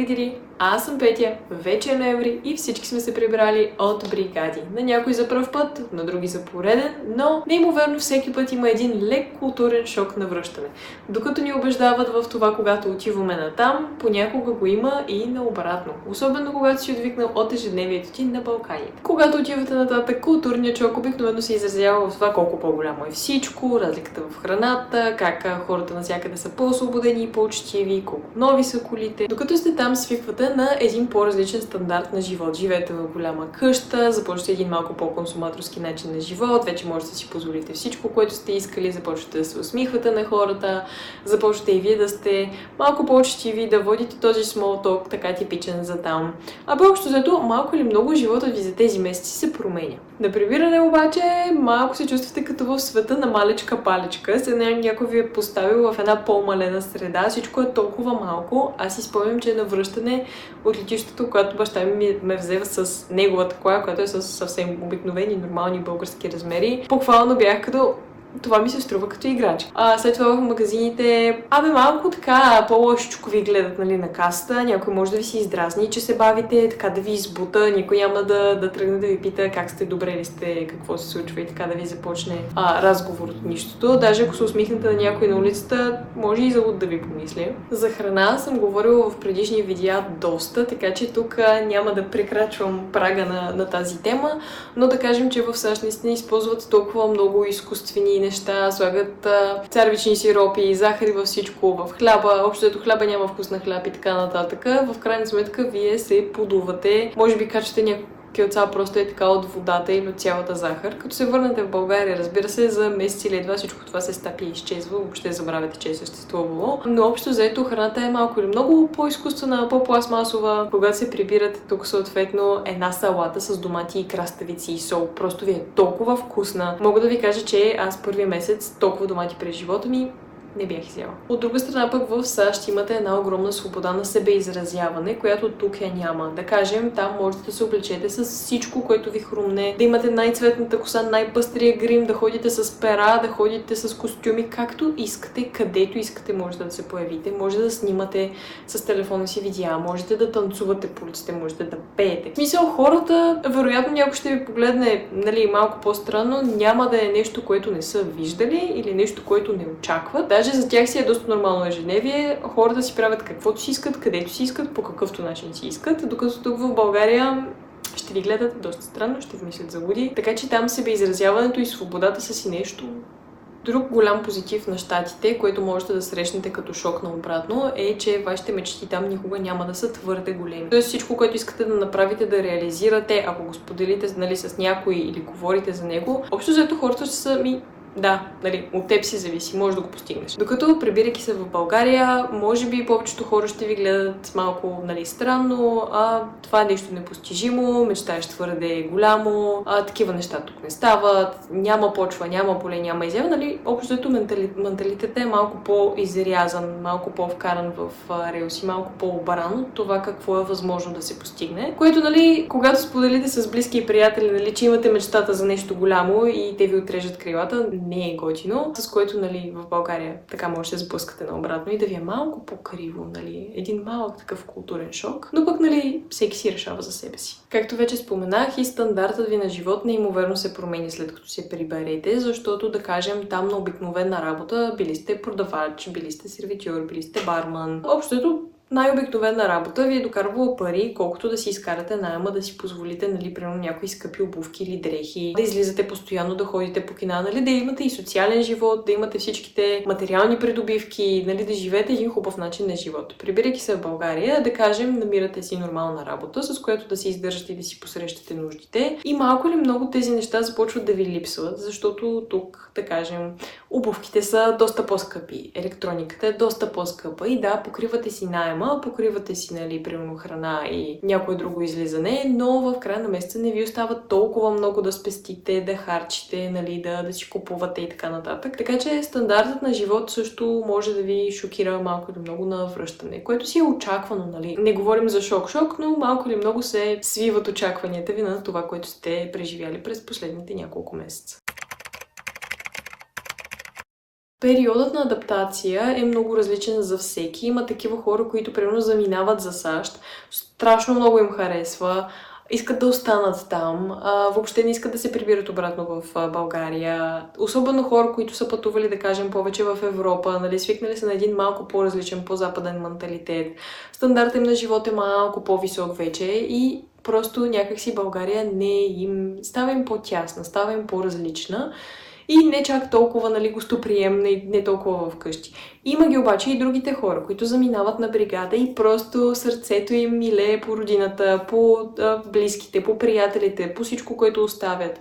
зрители! Аз съм Петя, вече е ноември и всички сме се прибрали от бригади. На някой за пръв път, на други за пореден, но неимоверно всеки път има един лек културен шок на връщане. Докато ни убеждават в това, когато отиваме натам, понякога го има и наобратно. Особено когато си отвикнал от ежедневието ти на Балканите. Когато отивате нататък, културният шок обикновено се изразява в това колко по-голямо е всичко, разликата в храната, как хората навсякъде са по-освободени и по-учтиви, колко нови са колите. Докато сте там, свиквате на един по-различен стандарт на живот. Живеете в голяма къща, започвате един малко по-консуматорски начин на живот, вече можете да си позволите всичко, което сте искали, започвате да се усмихвате на хората, започвате и вие да сте малко по-учтиви, да водите този small talk, така типичен за там. А общо взето, малко или много животът ви за тези месеци се променя. На прибиране обаче малко се чувствате като в света на малечка палечка. Някой ви е поставил в една по-малена среда, всичко е толкова малко. Аз си спомням, че на връщане от летището, когато баща ми ме взева с неговата кола, която е с съвсем обикновени, нормални български размери, буквално бях като... Това ми се струва като играч. След това в магазините, малко така по-лошичко ви гледат, нали, на касата. Някой може да ви се издразни, че се бавите, така да ви избута. Никой няма да тръгне да ви пита как сте, добре ли сте, какво се случва и така да ви започне разговор от нищото. Даже ако се усмихнете на някой на улицата, може и за луд да ви помисля. За храна съм говорила в предишни видеа доста, така че тук няма да прекрачвам прага на тази тема, но да кажем, че в САЩ наистина използват толкова много изкуствени неща, слагат царевични сиропи, захари във всичко, в хляба. Общото хляба няма вкус на хляб и така нататък. В крайна сметка вие се подувате. Може би качвате някакво килца просто е така от водата или от цялата захар. Като се върнете в България, разбира се, за месеци или едва всичко това се стапи и изчезва. Въобще забравяте, че е съществувало. Но общо взето храната е малко или много по-изкуствена, по-пластмасова. Когато се прибирате тук съответно една салата с домати и краставици и сол, просто ви е толкова вкусна. Мога да ви кажа, че аз първия месец толкова домати през живота ми не бях изяла. От друга страна пък в САЩ имате една огромна свобода на себеизразяване, която тук я няма. Да кажем, там можете да се облечете с всичко, което ви хрумне, да имате най-цветната коса, най-пъстрия грим, да ходите с пера, да ходите с костюми, както искате, където искате можете да се появите, може да снимате с телефона си видеа, можете да танцувате по улиците, можете да пеете. В смисъл, хората, вероятно някой ще ви погледне, нали, малко по-странно, няма да е нещо, което не са виждали или нещо, което не очакват. Даже за тях си е доста нормално ежедневие. Хората си правят каквото си искат, където си искат, по какъвто начин си искат. Докато тук в България ще ви гледат доста странно, ще ви мислят за луди. Така че там себеизразяването и свободата са си нещо. Друг голям позитив на щатите, което можете да срещнете като шок наобратно, е, че вашите мечти там никога няма да са твърде големи. Тоест всичко, което искате да направите, да реализирате, ако го споделите, нали, с някой или говорите за него, общо взето хората ще са да, нали, от теб си зависи, може да го постигнеш. Докато прибирайки се в България, може би повечето хора ще ви гледат малко, нали, странно, това е нещо непостижимо, мечтаеш твърде голямо, такива неща тук не стават, няма почва, няма поле, няма изява, нали, общото менталитет е малко по-изрязан, малко по-вкаран в релси, малко по-обран от това какво е възможно да се постигне, което, нали, когато споделите с близки и приятели, нали, че имате мечтата за нещо голямо и те ви отрежат крилата, не е готино, с което, нали, в България така може да се сблъскате наобратно и да ви е малко по-криво, нали, един малък такъв културен шок, но пък, нали, всеки си решава за себе си. Както вече споменах, и стандартът ви на живот неимоверно се промени след като се приберете, защото, да кажем, там на обикновена работа били сте продавач, били сте сервитьор, били сте барман. Общото най-обикновена работа ви е докарвала пари, колкото да си изкарате наема, да си позволите, нали, примерно някои скъпи обувки или дрехи, да излизате постоянно, да ходите по кина, нали, да имате и социален живот, да имате всичките материални придобивки, нали, да живеете един хубав начин на живот. Прибирайки се в България, да кажем, намирате си нормална работа, с която да си издържате и да си посрещате нуждите. И малко или много тези неща започват да ви липсват, защото тук, да кажем, обувките са доста по-скъпи, електрониката е доста по-скъпа и да, покривате си наема, покривате си, нали, примерно храна и някое друго излизане, но в края на месеца не ви остава толкова много да спестите, да харчите, нали, да си купувате и така нататък. Така че стандартът на живот също може да ви шокира малко или много на връщане, което си е очаквано, нали. Не говорим за шок, но малко или много се свиват очакванията ви на това, което сте преживяли през последните няколко месеца. Периодът на адаптация е много различен за всеки. Има такива хора, които примерно заминават за САЩ, страшно много им харесва, искат да останат там, въобще не искат да се прибират обратно в България. Особено хора, които са пътували, да кажем, повече в Европа, нали, свикнали са на един малко по-различен, по-западен менталитет. Стандартът им на живот е малко по-висок вече и просто някакси България става им по-тясна, става им по-различна. И не чак толкова, нали, гостоприемна и не толкова вкъщи. Има ги обаче и другите хора, които заминават на бригада и просто сърцето им милее по родината, по близките, по приятелите, по всичко, което оставят.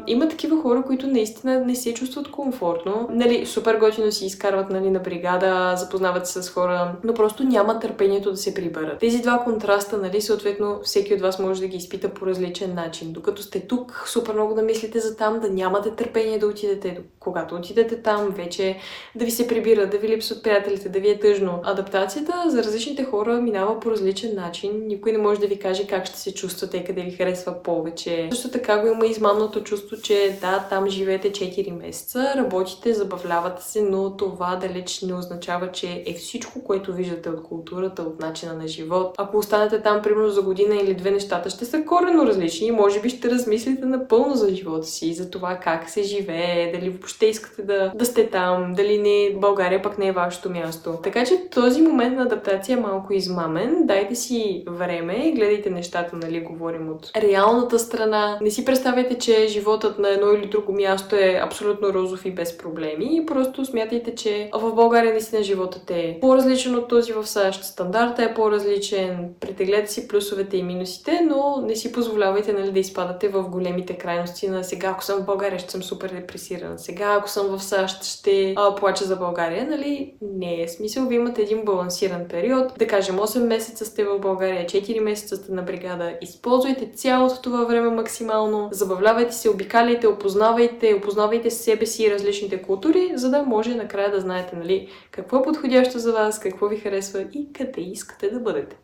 Има такива хора, които наистина не се чувстват комфортно. Нали, супер готино си изкарват, нали, на бригада, запознават се с хора, но просто нямат търпението да се приберат. Тези два контраста, нали, съответно, всеки от вас може да ги изпита по различен начин. Докато сте тук, супер много да мислите за там, да нямате търпение да отидете. Когато отидете там, вече да ви се прибират, да ви липсват приятелите, да ви е тъжно. Адаптацията за различните хора минава по различен начин. Никой не може да ви каже как ще се чувствате, къде ви харесва повече. Също така го има измамното чувство, че да, там живеете 4 месеца, работите, забавлявате се, но това далеч не означава, че е всичко, което виждате от културата, от начина на живот. Ако останете там примерно за година или две, нещата ще са коренно различни и може би ще размислите напълно за живота си, за това как се живее, дали въобще искате да сте там, дали не България пък не е вашето място. Така че този момент на адаптация е малко измамен. Дайте си време, гледайте нещата, нали, говорим от реалната страна. Не си представяйте, че животът на едно или друго място е абсолютно розов и без проблеми. И просто смятайте, че в България наистина животът е по-различен от този в САЩ, стандартът е по-различен, притеглете си плюсовете и минусите, но не си позволявайте, нали, да изпадате в големите крайности на сега, ако съм в България, ще съм супер депресирана. Сега, ако съм в САЩ, ще плача за България. Нали? Не е смисъл. Вие имате един балансиран период. Да кажем, 8 месеца сте в България, 4 месеца сте на бригада. Използвайте цялото това време максимално. Забавлявайте се, обикаляйте, опознавайте себе си и различните култури, за да може накрая да знаете, нали, какво е подходящо за вас, какво ви харесва и къде искате да бъдете.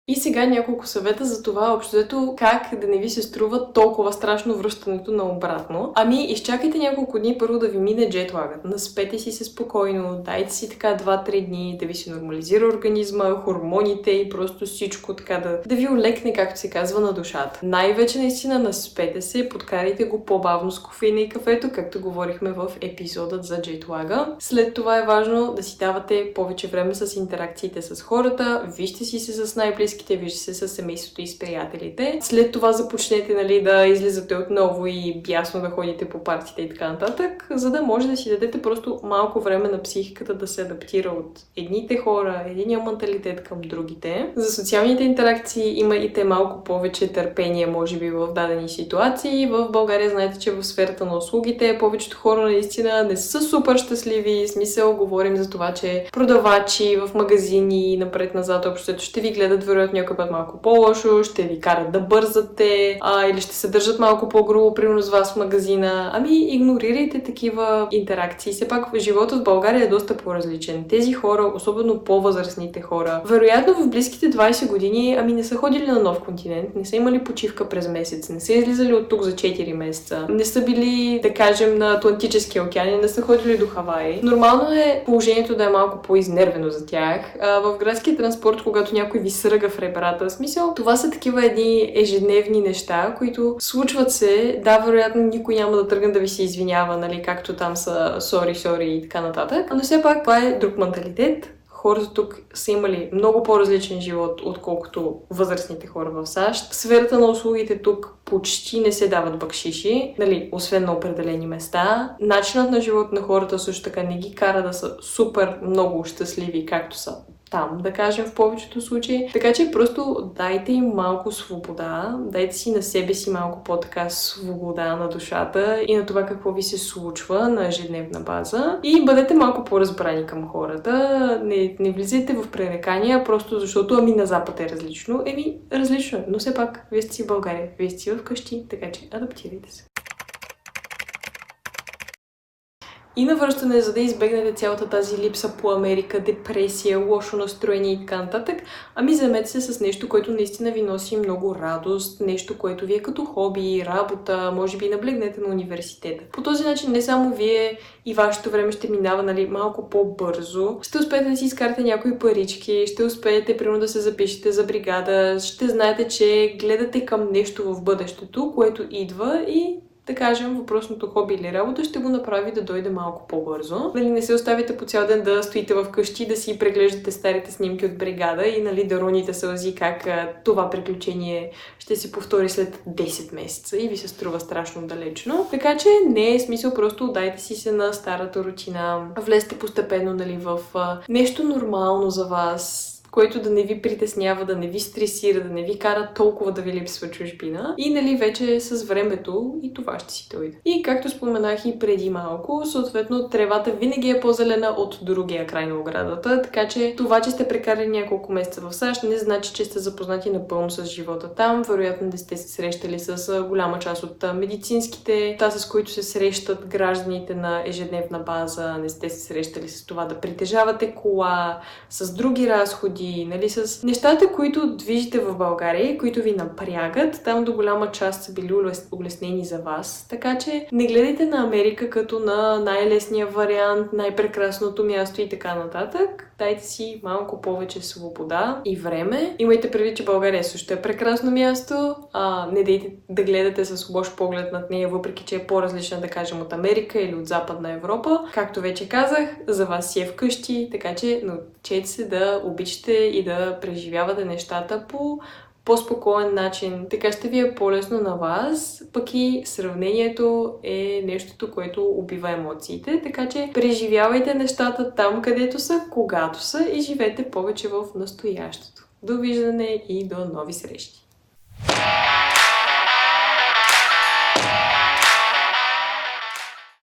И сега няколко съвета за това, общото, как да не ви се струва толкова страшно връщането на обратно. Изчакайте няколко дни първо да ви мине джетлагът. Наспете си се спокойно, дайте си така 2-3 дни да ви се нормализира организма, хормоните и просто всичко така да ви олекне, както се казва, на душата. Най-вече наистина наспете се, подкарайте го по-бавно с кофеина и кафето, както говорихме в епизодът за джетлага. След това е важно да си давате повече време с интеракциите с хората, вижте си се с най-близките, вижте се с семейството и с приятелите. След това започнете, нали, да излизате отново и бясно да ходите по партите и така нататък, за да може да си дадете просто малко време на психиката да се адаптира от едните хора, единия менталитет към другите. За социалните интеракции има и те малко повече търпение, може би, в дадени ситуации. В България знаете, че в сферата на услугите повечето хора наистина не са супер щастливи. В смисъл, говорим за това, че продавачи в магазини напред-назад общото ще ви гледат вероятно някой път малко по-лошо, ще ви карат да бързате, или ще се държат малко по-грубо, примерно с вас в магазина. Игнорирайте такива интеракции. Все пак животът в България е доста по-различен. Тези хора, особено по-възрастните хора, вероятно в близките 20 години, не са ходили на нов континент, не са имали почивка през месец, не са излизали от тук за 4 месеца, не са били, да кажем, на Атлантическия океан, не са ходили до Хавай. Нормално е положението да е малко по-изнервено за тях. В градския транспорт, когато някой ви сръга в ребрата, в смисъл, това са такива едни ежедневни неща, които случват се. Да, вероятно никой няма да тръгне да ви се извинява, нали, както там са сори и така нататък. Но все пак това е друг менталитет. Хората тук са имали много по-различен живот, отколкото възрастните хора в САЩ. В сферата на услугите тук почти не се дават бакшиши, нали, освен на определени места. Начинът на живот на хората също така не ги кара да са супер много щастливи, както са там, да кажем, в повечето случаи. Така че просто дайте им малко свобода, дайте си на себе си малко по-така свобода на душата и на това какво ви се случва на ежедневна база и бъдете малко по-разбрани към хората. Не влизайте в пререкания, просто защото на Запад е различно. Различно е, но все пак вие сте си в България, вие сте си вкъщи, така че адаптирайте се. и навръщане, за да избегнете цялата тази липса по Америка, депресия, лошо настроение и така нататък, ами заемете се с нещо, което наистина ви носи много радост, нещо, което ви е като хоби, работа, може би наблегнете на университета. По този начин не само вие и вашето време ще минава, нали, малко по-бързо, ще успеете да си изкарате някои парички, ще успеете примерно да се запишете за бригада, ще знаете, че гледате към нещо в бъдещето, което идва и да кажем, въпросното хоби или работа ще го направи да дойде малко по-бързо. Нали, не се оставите по цял ден да стоите вкъщи, да си преглеждате старите снимки от бригада и нали, да роните сълзи как това приключение ще се повтори след 10 месеца и ви се струва страшно далечно. Така че не е смисъл, просто отдайте си се на старата рутина, влезте постепенно нали, в нещо нормално за вас, което да не ви притеснява, да не ви стресира, да не ви кара толкова да ви липсва чужбина. И нали вече с времето и това ще си дойде. И както споменах и преди малко, съответно тревата винаги е по-зелена от другия край на оградата, така че това, че сте прекарали няколко месеца в САЩ, не значи, че сте запознати напълно с живота там. Вероятно да сте се срещали с голяма част от медицинските, с които се срещат гражданите на ежедневна база, не сте се срещали с това да притежавате кола, с други разходи, нали, с нещата, които движите в България, които ви напрягат, там до голяма част са били улеснени за вас. Така че не гледайте на Америка като на най-лесния вариант, най-прекрасното място и така нататък. Дайте си малко повече свобода и време. Имайте предвид, че България също е прекрасно място. Не дейте да гледате с лош поглед над нея, въпреки че е по-различна, да кажем, от Америка или от Западна Европа. Както вече казах, за вас си е вкъщи, така че научете се да обичате и да преживявате нещата по по-спокоен начин. Така ще ви е по-лесно на вас, пък и сравнението е нещото, което убива емоциите, така че преживявайте нещата там, където са, когато са и живете повече в настоящето. Довиждане и до нови срещи!